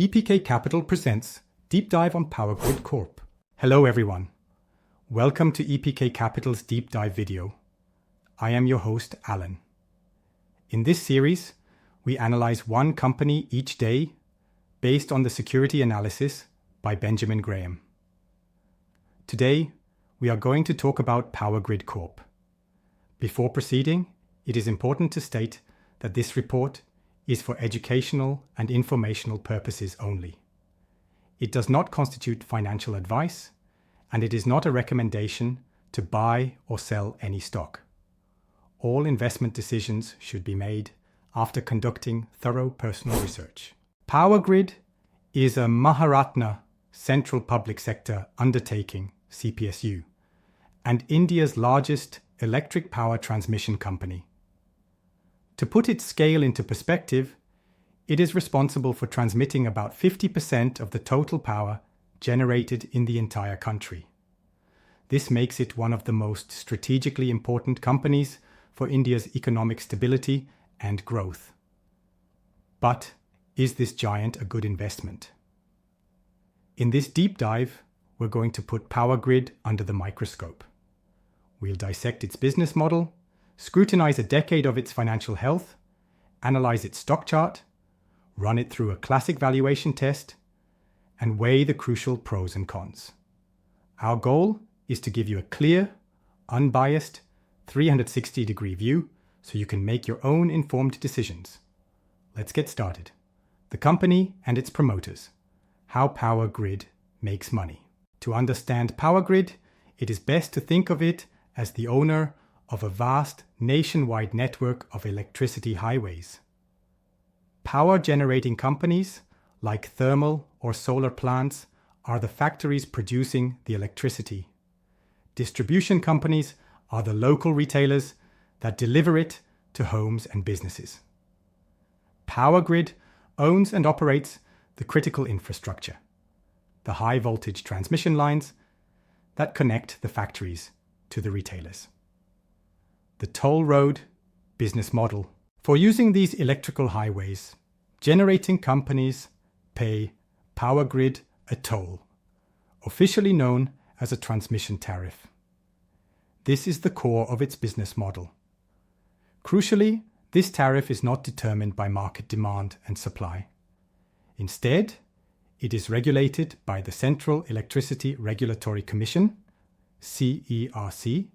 EPK Capital presents Deep Dive on Power Grid Corp. Hello everyone. Welcome to EPK Capital's Deep Dive video. I am your host, Alan. In this series, we analyze one company each day based on the security analysis by Benjamin Graham. Today, we are going to talk about Power Grid Corp. Before proceeding, it is important to state that this report is for educational and informational purposes only. It does not constitute financial advice, and it is not a recommendation to buy or sell any stock. All investment decisions should be made after conducting thorough personal research. Power Grid is a Maharatna Central Public Sector Undertaking, CPSU, and India's largest electric power transmission company. To put its scale into perspective, it is responsible for transmitting about 50% of the total power generated in the entire country. This makes it one of the most strategically important companies for India's economic stability and growth. But is this giant a good investment? In this deep dive, we're going to put Power Grid under the microscope. We'll dissect its business model, scrutinize a decade of its financial health, analyze its stock chart, run it through a classic valuation test, and weigh the crucial pros and cons. Our goal is to give you a clear, unbiased, 360-degree view so you can make your own informed decisions. Let's get started. The company and its promoters. How Power Grid makes money. To understand Power Grid, it is best to think of it as the owner of a vast nationwide network of electricity highways. Power generating companies, like thermal or solar plants, are the factories producing the electricity. Distribution companies are the local retailers that deliver it to homes and businesses. Power Grid owns and operates the critical infrastructure, the high voltage transmission lines that connect the factories to the retailers. The toll road business model. For using these electrical highways, generating companies pay Power Grid a toll, officially known as a transmission tariff. This is the core of its business model. Crucially, this tariff is not determined by market demand and supply. Instead, it is regulated by the Central Electricity Regulatory Commission, CERC,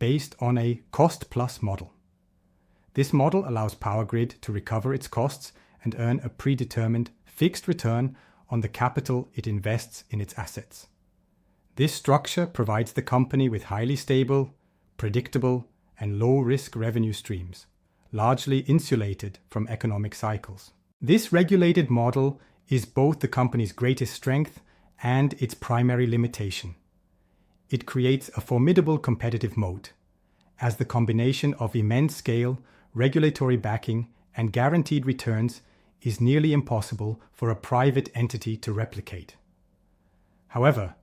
based on a cost-plus model. This model allows Power Grid to recover its costs and earn a predetermined fixed return on the capital it invests in its assets. This structure provides the company with highly stable, predictable, and low-risk revenue streams, largely insulated from economic cycles. This regulated model is both the company's greatest strength and its primary limitation. It creates a formidable competitive moat, as the combination of immense scale, regulatory backing, and guaranteed returns is nearly impossible for a private entity to replicate. However,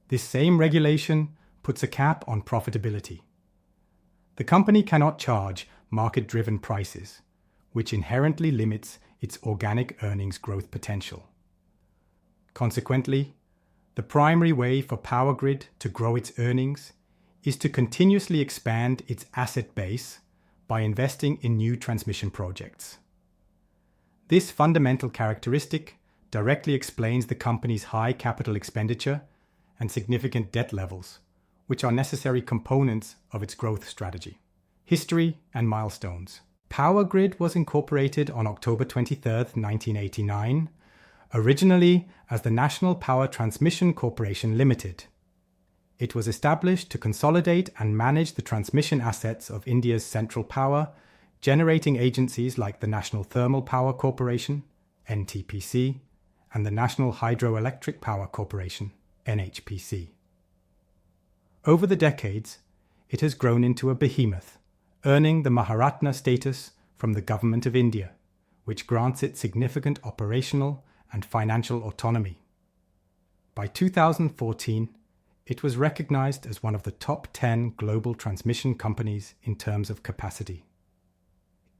this same regulation puts a cap on profitability. The company cannot charge market-driven prices, which inherently limits its organic earnings growth potential. Consequently, the primary way for Power Grid to grow its earnings is to continuously expand its asset base by investing in new transmission projects. This fundamental characteristic directly explains the company's high capital expenditure and significant debt levels, which are necessary components of its growth strategy. History and milestones. Power Grid was incorporated on October 23, 1989, originally as the National Power Transmission Corporation Limited. It was established to consolidate and manage the transmission assets of India's central power, generating agencies like the National Thermal Power Corporation, NTPC, and the National Hydroelectric Power Corporation, NHPC. Over the decades, it has grown into a behemoth, earning the Maharatna status from the Government of India, which grants it significant operational and financial autonomy. By 2014, it was recognized as one of the top 10 global transmission companies in terms of capacity.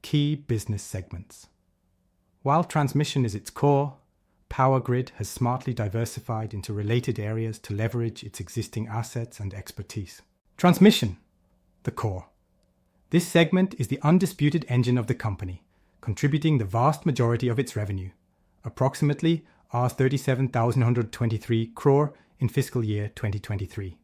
Key business segments. While transmission is its core, Power Grid has smartly diversified into related areas to leverage its existing assets and expertise. Transmission, the core. This segment is the undisputed engine of the company, contributing the vast majority of its revenue, approximately R37,123 crore in fiscal year 2023.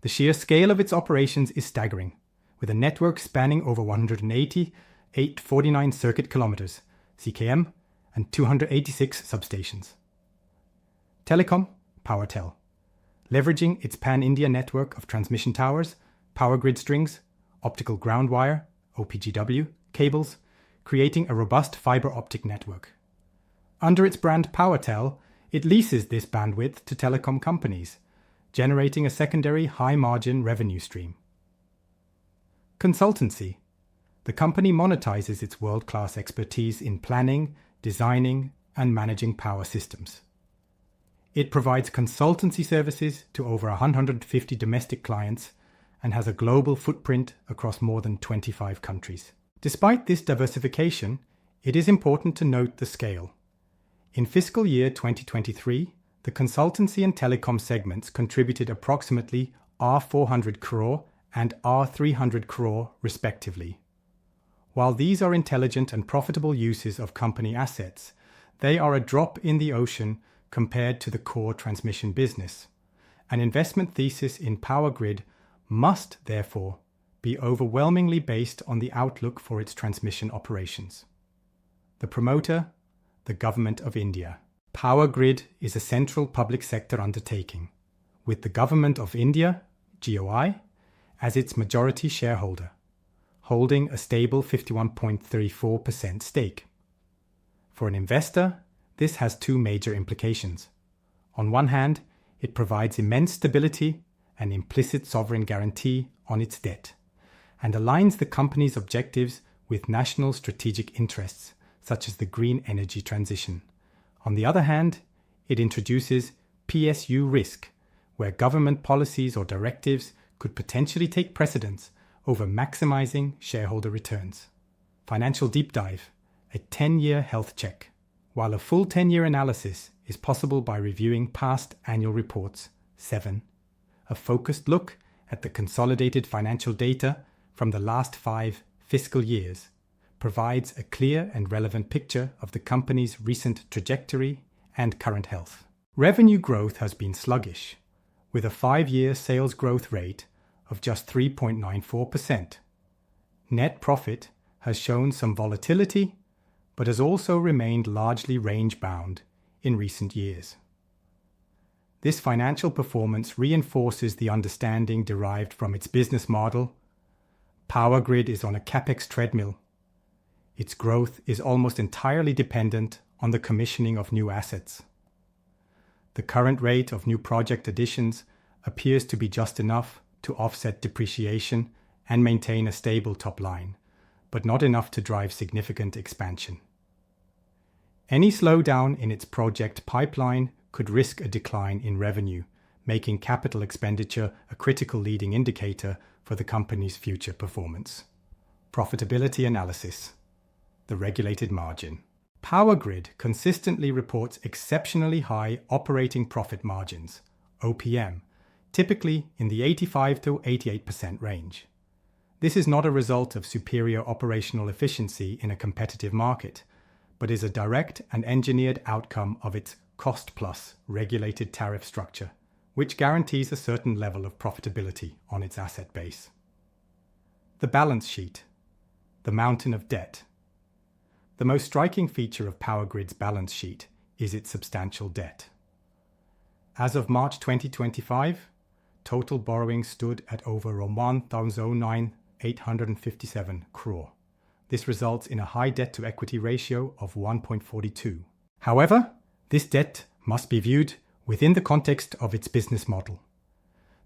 The sheer scale of its operations is staggering, with a network spanning over 180 849 circuit kilometers, CKM, and 286 substations. Telecom, PowerTel. Leveraging its pan-India network of transmission towers, power grid strings, optical ground wire, OPGW, cables, creating a robust fiber optic network. Under its brand PowerTel, it leases this bandwidth to telecom companies, generating a secondary high-margin revenue stream. Consultancy. The company monetizes its world-class expertise in planning, designing, and managing power systems. It provides consultancy services to over 150 domestic clients and has a global footprint across more than 25 countries. Despite this diversification, it is important to note the scale. In fiscal year 2023, the consultancy and telecom segments contributed approximately R400 crore and R300 crore respectively. While these are intelligent and profitable uses of company assets, they are a drop in the ocean compared to the core transmission business. An investment thesis in Power Grid must, therefore, be overwhelmingly based on the outlook for its transmission operations. The promoter, the Government of India. Power Grid is a central public sector undertaking, with the Government of India, GOI, as its majority shareholder, holding a stable 51.34% stake. For an investor, this has two major implications. On one hand, it provides immense stability and implicit sovereign guarantee on its debt, and aligns the company's objectives with national strategic interests, such as the green energy transition. On the other hand, it introduces PSU risk, where government policies or directives could potentially take precedence over maximizing shareholder returns. Financial deep dive, a 10-year health check. While a full 10-year analysis is possible by reviewing past annual reports, 7. A focused look at the consolidated financial data from the last 5 fiscal years provides a clear and relevant picture of the company's recent trajectory and current health. Revenue growth has been sluggish, with a 5-year sales growth rate of just 3.94%. Net profit has shown some volatility, but has also remained largely range-bound in recent years. This financial performance reinforces the understanding derived from its business model. Power Grid is on a capex treadmill. Its growth is almost entirely dependent on the commissioning of new assets. The current rate of new project additions appears to be just enough to offset depreciation and maintain a stable top line, but not enough to drive significant expansion. Any slowdown in its project pipeline could risk a decline in revenue, making capital expenditure a critical leading indicator for the company's future performance. Profitability analysis. The regulated margin. Power Grid consistently reports exceptionally high operating profit margins, OPM, typically in the 85 to 88% range. This is not a result of superior operational efficiency in a competitive market, but is a direct and engineered outcome of its cost-plus regulated tariff structure, which guarantees a certain level of profitability on its asset base. The balance sheet. The mountain of debt. The most striking feature of Power Grid's balance sheet is its substantial debt. As of March 2025, total borrowing stood at over 1,857 crore. This results in a high debt-to-equity ratio of 1.42. However, this debt must be viewed within the context of its business model.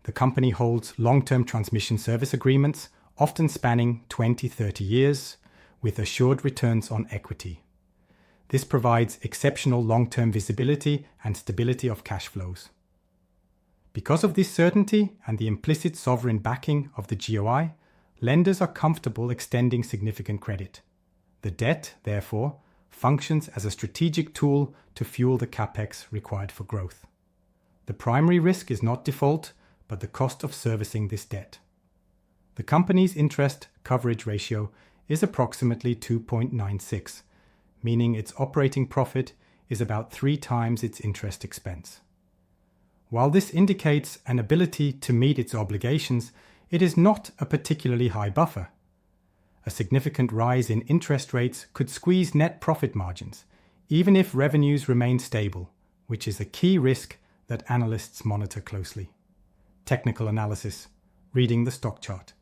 The company holds long-term transmission service agreements, often spanning 20-30 years, with assured returns on equity. This provides exceptional long-term visibility and stability of cash flows. Because of this certainty and the implicit sovereign backing of the GOI, lenders are comfortable extending significant credit. The debt, therefore, functions as a strategic tool to fuel the capex required for growth. The primary risk is not default, but the cost of servicing this debt. The company's interest coverage ratio is approximately 2.96, meaning its operating profit is about 3 times its interest expense. While this indicates an ability to meet its obligations, it is not a particularly high buffer. A significant rise in interest rates could squeeze net profit margins, even if revenues remain stable, which is a key risk that analysts monitor closely. Technical analysis, reading the stock chart.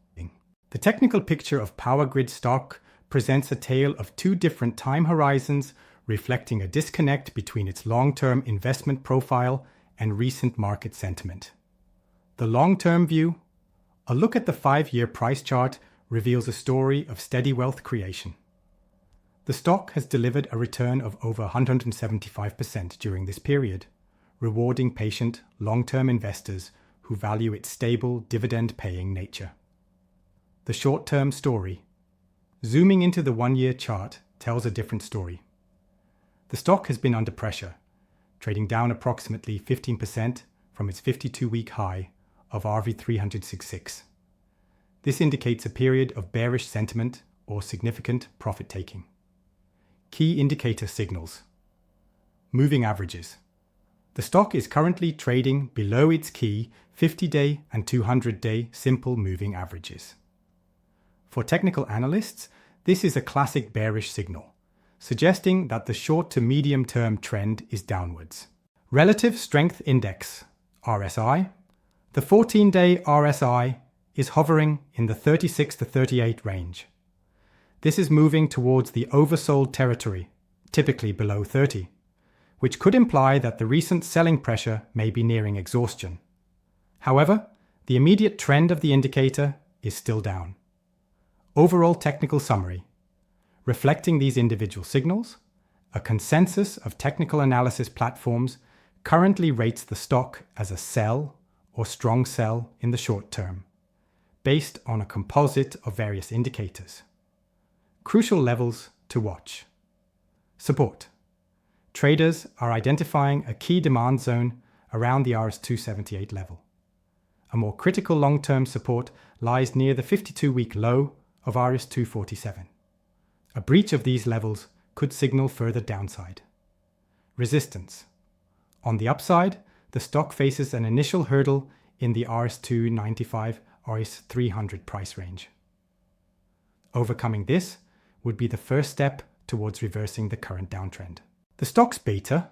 The technical picture of Power Grid stock presents a tale of 2 different time horizons, reflecting a disconnect between its long-term investment profile and recent market sentiment. The long-term view, a look at the 5-year price chart, reveals a story of steady wealth creation. The stock has delivered a return of over 175% during this period, rewarding patient, long-term investors who value its stable, dividend-paying nature. The short-term story, zooming into the 1-year chart, tells a different story. The stock has been under pressure, trading down approximately 15% from its 52-week high of RV366. This indicates a period of bearish sentiment or significant profit-taking. Key indicator signals. Moving averages. The stock is currently trading below its key 50-day and 200-day simple moving averages. For technical analysts, this is a classic bearish signal, suggesting that the short to medium term trend is downwards. Relative Strength Index, RSI. The 14-day RSI is hovering in the 36 to 38 range. This is moving towards the oversold territory, typically below 30, which could imply that the recent selling pressure may be nearing exhaustion. However, the immediate trend of the indicator is still down. Overall technical summary. Reflecting these individual signals, a consensus of technical analysis platforms currently rates the stock as a sell or strong sell in the short term, based on a composite of various indicators. Crucial levels to watch. Support. Traders are identifying a key demand zone around the RS278 level. A more critical long-term support lies near the 52-week low of RS247. A breach of these levels could signal further downside. Resistance. On the upside, the stock faces an initial hurdle in the RS295, RS300 price range. Overcoming this would be the first step towards reversing the current downtrend. The stock's beta,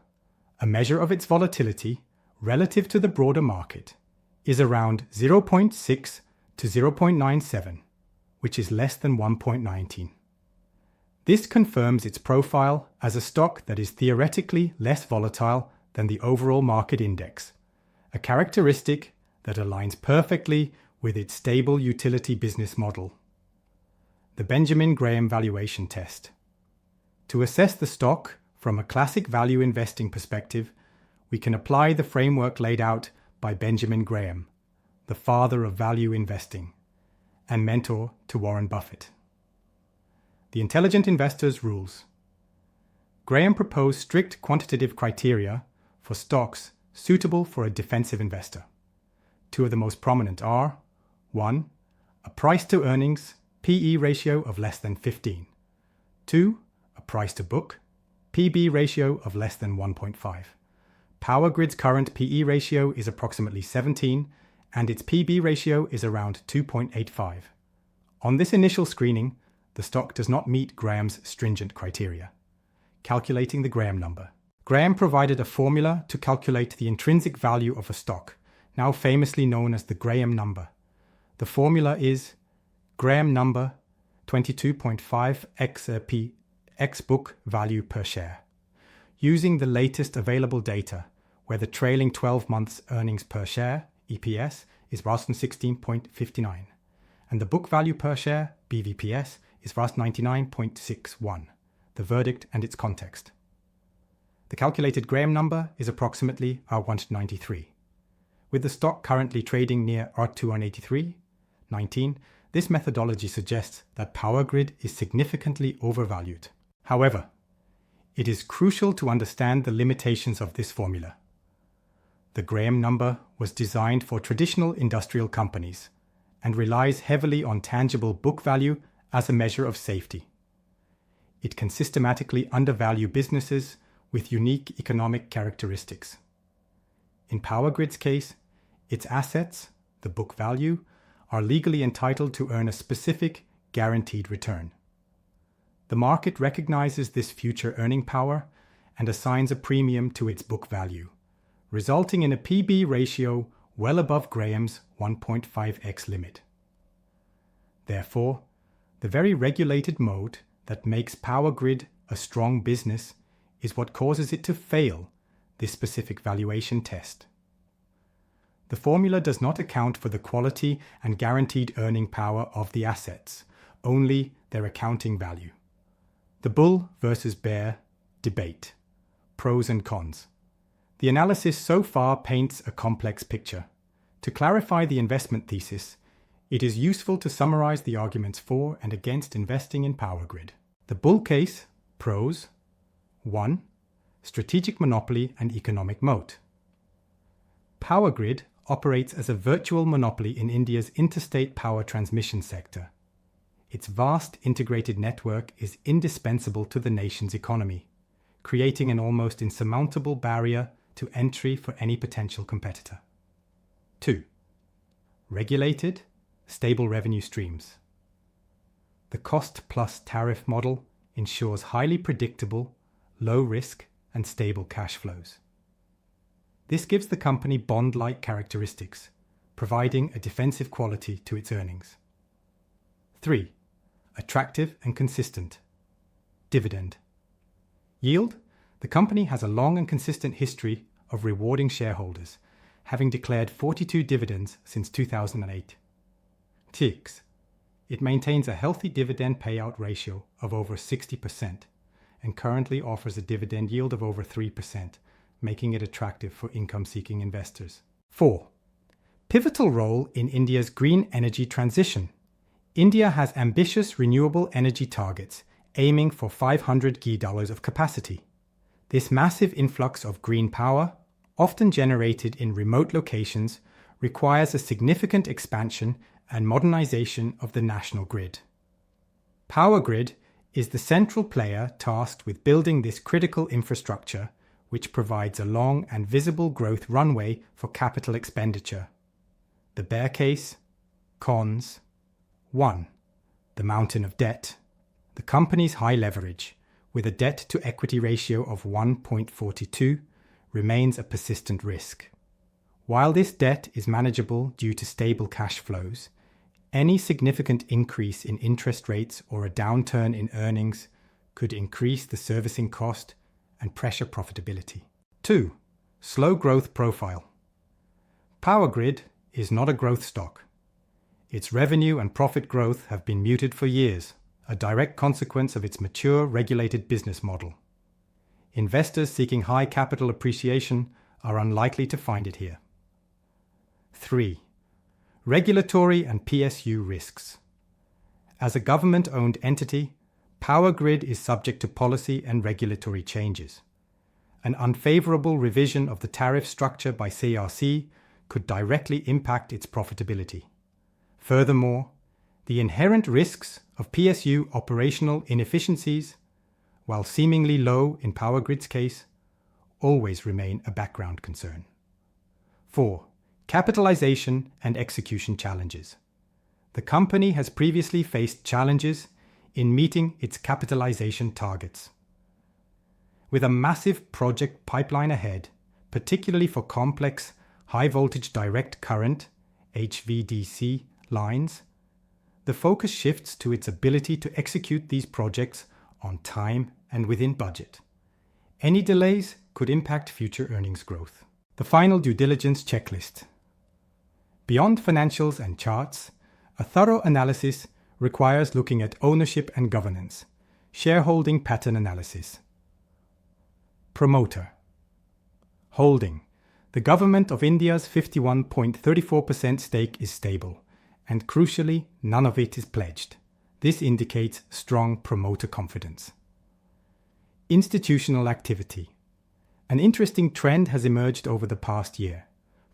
a measure of its volatility relative to the broader market, is around 0.6 to 0.97, which is less than 1.19. This confirms its profile as a stock that is theoretically less volatile than the overall market index, a characteristic that aligns perfectly with its stable utility business model. The Benjamin Graham valuation test. To assess the stock from a classic value investing perspective, we can apply the framework laid out by Benjamin Graham, the father of value investing and mentor to Warren Buffett. The Intelligent Investor's Rules. Graham proposed strict quantitative criteria for stocks suitable for a defensive investor. 2 of the most prominent are 1. A price to earnings PE ratio of less than 15. 2. A price to book PB ratio of less than 1.5. Power Grid's current PE ratio is approximately 17, and its PB ratio is around 2.85. On this initial screening, the stock does not meet Graham's stringent criteria. Calculating the Graham number. Graham provided a formula to calculate the intrinsic value of a stock, now famously known as the Graham number. The formula is Graham number 22.5 x book value per share. Using the latest available data, where the trailing 12 months earnings per share, EPS, is ROS 16.59, and the book value per share, BVPS, is ROS 99.61, the verdict and its context. The calculated Graham number is approximately R193. With the stock currently trading near R283.19, this methodology suggests that Power Grid is significantly overvalued. However, It is crucial to understand the limitations of this formula. The Graham number was designed for traditional industrial companies and relies heavily on tangible book value as a measure of safety. It can systematically undervalue businesses with unique economic characteristics. In Power Grid's case, its assets, the book value, are legally entitled to earn a specific, guaranteed return. The market recognizes this future earning power and assigns a premium to its book value, resulting in a PB ratio well above Graham's 1.5x limit. Therefore, the very regulated mode that makes Power Grid a strong business is what causes it to fail this specific valuation test. The formula does not account for the quality and guaranteed earning power of the assets, only their accounting value. The bull versus bear debate. Pros and cons. The analysis so far paints a complex picture. To clarify the investment thesis, it is useful to summarize the arguments for and against investing in Power Grid. The bull case, pros: 1. Strategic monopoly and economic moat. Power Grid operates as a virtual monopoly in India's interstate power transmission sector. Its vast integrated network is indispensable to the nation's economy, creating an almost insurmountable barrier to entry for any potential competitor. 2. Regulated, stable revenue streams. The cost-plus tariff model ensures highly predictable, low-risk, and stable cash flows. This gives the company bond-like characteristics, providing a defensive quality to its earnings. 3. Attractive and consistent. Dividend. Yield. The company has a long and consistent history of rewarding shareholders, having declared 42 dividends since 2008. TICS. It maintains a healthy dividend payout ratio of over 60% and currently offers a dividend yield of over 3%, making it attractive for income-seeking investors. 4. Pivotal role in India's green energy transition. India has ambitious renewable energy targets, aiming for 500 GW of capacity. This massive influx of green power, often generated in remote locations, requires a significant expansion and modernization of the national grid. Power Grid is the central player tasked with building this critical infrastructure, which provides a long and visible growth runway for capital expenditure. The bear case. Cons. 1. The mountain of debt. The company's high leverage, with a debt-to-equity ratio of 1.42, remains a persistent risk. While this debt is manageable due to stable cash flows, any significant increase in interest rates or a downturn in earnings could increase the servicing cost and pressure profitability. 2. Slow growth profile. Power Grid is not a growth stock. Its revenue and profit growth have been muted for years, a direct consequence of its mature regulated business model. Investors seeking high capital appreciation are unlikely to find it here. 3. Regulatory and PSU risks. As a government-owned entity, Power Grid is subject to policy and regulatory changes. An unfavorable revision of the tariff structure by CERC could directly impact its profitability. Furthermore, the inherent risks of PSU operational inefficiencies, while seemingly low in Power Grid's case, always remain a background concern. 4. Capitalization and execution challenges. The company has previously faced challenges in meeting its capitalization targets. With a massive project pipeline ahead, particularly for complex high-voltage direct current (HVDC) lines, the focus shifts to its ability to execute these projects on time and within budget. Any delays could impact future earnings growth. The final due diligence checklist. Beyond financials and charts, a thorough analysis requires looking at ownership and governance, shareholding pattern analysis. Promoter. Holding. The Government of India's 51.34% stake is stable, and crucially, none of it is pledged. This indicates strong promoter confidence. Institutional activity. An interesting trend has emerged over the past year.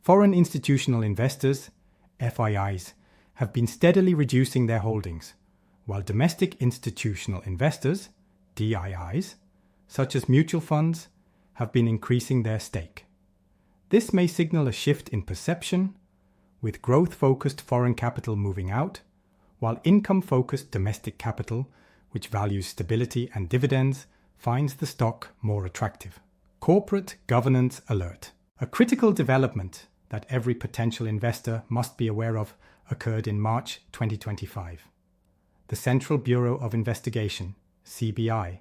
Foreign institutional investors, FIIs, have been steadily reducing their holdings, while domestic institutional investors, DIIs, such as mutual funds, have been increasing their stake. This may signal a shift in perception, with growth-focused foreign capital moving out, while income-focused domestic capital, which values stability and dividends, finds the stock more attractive. Corporate governance alert. A critical development that every potential investor must be aware of occurred in March 2025. The Central Bureau of Investigation, CBI,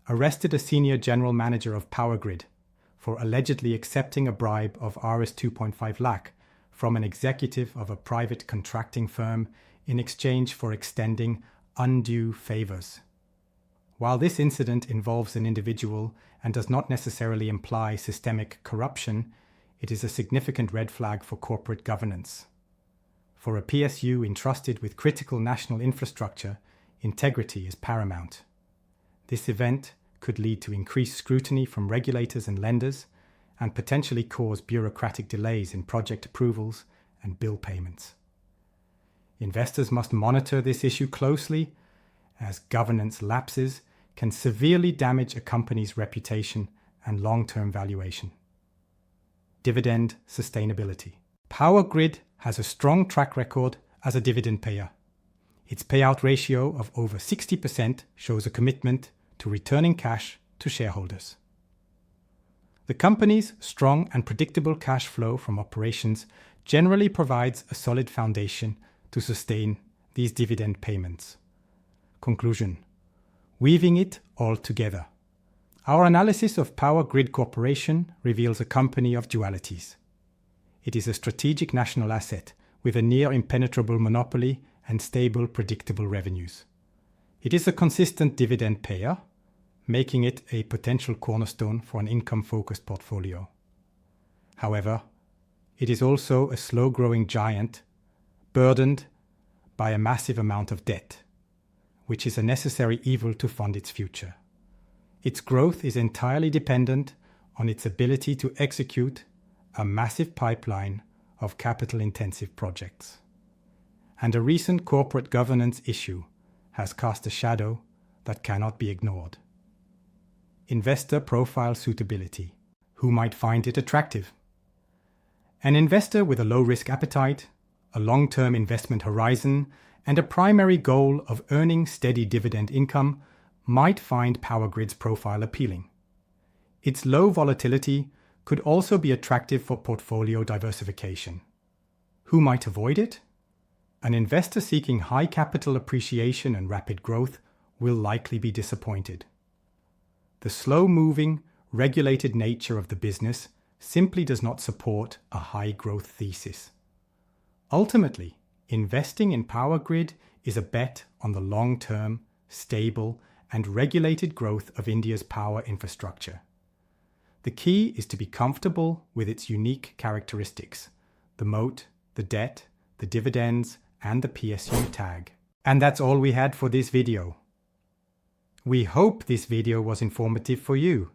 arrested a senior general manager of Power Grid for allegedly accepting a bribe of Rs 2.5 lakh from an executive of a private contracting firm in exchange for extending undue favors. While this incident involves an individual and does not necessarily imply systemic corruption, it is a significant red flag for corporate governance. For a PSU entrusted with critical national infrastructure, integrity is paramount. This event could lead to increased scrutiny from regulators and lenders, and potentially cause bureaucratic delays in project approvals and bill payments. Investors must monitor this issue closely, as governance lapses can severely damage a company's reputation and long-term valuation. Dividend sustainability. Power Grid has a strong track record as a dividend payer. Its payout ratio of over 60% shows a commitment to returning cash to shareholders. The company's strong and predictable cash flow from operations generally provides a solid foundation to sustain these dividend payments. Conclusion. Weaving it all together. Our analysis of Power Grid Corporation reveals a company of dualities. It is a strategic national asset with a near impenetrable monopoly and stable, predictable revenues. It is a consistent dividend payer, making it a potential cornerstone for an income-focused portfolio. However, it is also a slow-growing giant, burdened by a massive amount of debt, which is a necessary evil to fund its future. Its growth is entirely dependent on its ability to execute a massive pipeline of capital-intensive projects. And a recent corporate governance issue has cast a shadow that cannot be ignored. Investor profile suitability. Who might find it attractive? An investor with a low-risk appetite, a long-term investment horizon, and a primary goal of earning steady dividend income might find Power Grid's profile appealing. Its low volatility could also be attractive for portfolio diversification. Who might avoid it? An investor seeking high capital appreciation and rapid growth will likely be disappointed. The slow-moving, regulated nature of the business simply does not support a high-growth thesis. Ultimately, investing in Power Grid is a bet on the long-term, stable, and regulated growth of India's power infrastructure. The key is to be comfortable with its unique characteristics: the moat, the debt, the dividends, and the PSU tag. And that's all we had for this video. We hope this video was informative for you.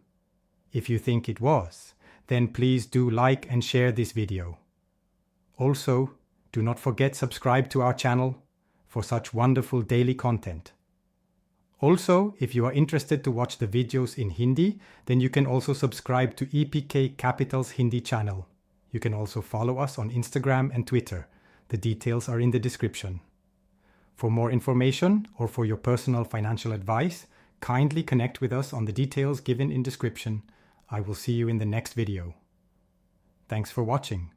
If you think it was, then please do like and share this video. Also, do not forget subscribe to our channel for such wonderful daily content. Also, if you are interested to watch the videos in Hindi, then you can also subscribe to EPK Capital's Hindi channel. You can also follow us on Instagram and Twitter. The details are in the description. For more information or for your personal financial advice, kindly connect with us on the details given in description. I will see you in the next video. Thanks for watching.